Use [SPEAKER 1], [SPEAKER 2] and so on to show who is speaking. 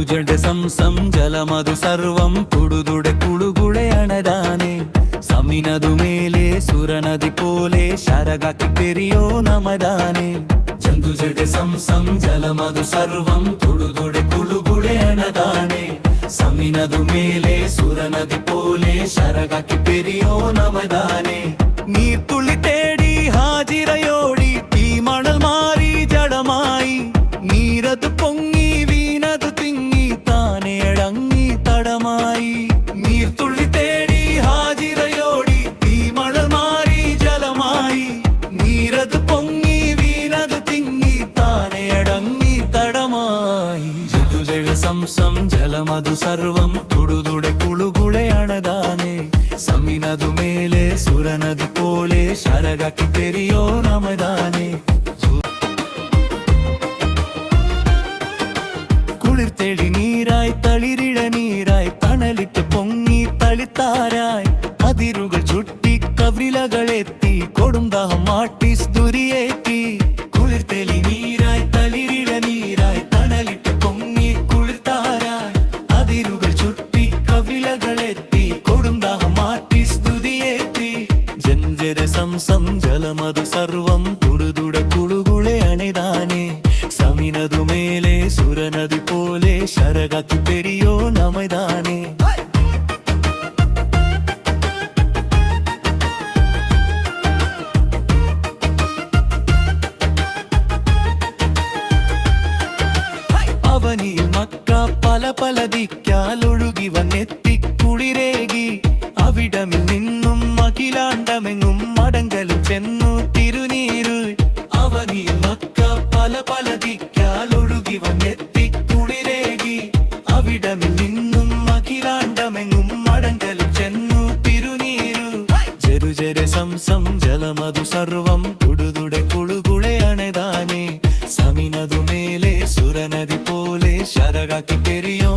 [SPEAKER 1] ജഡ Zamzam ജലമതു സർവം തുടുതുടെ കുളുകുളെ അണതാനെ സമിനതു മേലെ സുരനദി പോലെ ശരകാക്കി പെരിയോ നമദാനെ ജന്തു ജഡ സംസം ജലമതു സർവം തുടുതുടെ കുളുകുളെ അണതാനെ സമിനതു മേലെ സുരനദി പോലെ ശരകാക്കി പെരിയോ നമദാനെ നീർത്തുള്ളി തേടി ഹാജിറയോടി തീമണൽ മാറി ജഡമായി നീരത് പൊങ്ങി വീണത് തിങ്ങി താനെ അടങ്ങി തടമായി നീർത്തുള്ളി തേടി ഹാജിറയോടി തീമണൽ മാറി ജലമായി നീരത് പൊങ്ങി വീണത് തിങ്ങി താനെ അടങ്ങി തടമായി ജതുജഴ സംസം ജലമതു സർവം തുടുതുടെ കുളുകുളെ അണതാനെ സമിനതു മേലെ സുരനദി പോലെ ശരകാക്കി പെരിയോ നമദാനെ കുളിർത്തേടി നീരായി തളിരിഴ നീരായി തണലിട്ട് പൊങ്ങി തളിത്താരായി അതിരുകൾ ചുട്ടി കവിലകളെത്തി കൊടുംദാഹം മാട്ടി സ്തുരിയേറ്റി കുളിർത്തേലി നീരായി തളിരിഴ നീരായി തണലിട്ട് പൊങ്ങി കുളിർത്താരായി അതിരുകൾ ചുട്ടി കവിലകളെത്തി കൊടുംദാഹം മാറ്റി സ്തുതിയേറ്റി ജഞ്ചര സംസം ജലമതു സർവം തുടുതുട കുളുകുളെ അണിതാനെ സമിനതു മേലെ സുരനദി പോലെ ശരകാക്കി പെരിയോ നമദാനെ അവനിൽ മക്ക പല പല ദിക്കാൽ ഒഴുകി വന്നെത്തി കുളിരേകി അവിടമിൽ നിന്നും അഖിലാണ്ടമെങ്ങും മടങ്കലും ചെന്നു തിരുനീരു അവനിൽ മക്ക പല പല ദിക്കാൽ ഒഴുകി വന്നെത്തി കുളിരേകി അവിടമിൽ നിന്നും അഖിലാണ്ടമെങ്ങും മടങ്കലും ചെന്നു തിരുനീരു ജരുജര സംസം ജലമതു സർവം തുടുതുടെ കുളുകുളെ അണതാനെ സമിനതു മേലെ സുരനദി പോലെ ശരകാക്കി പെരിയോ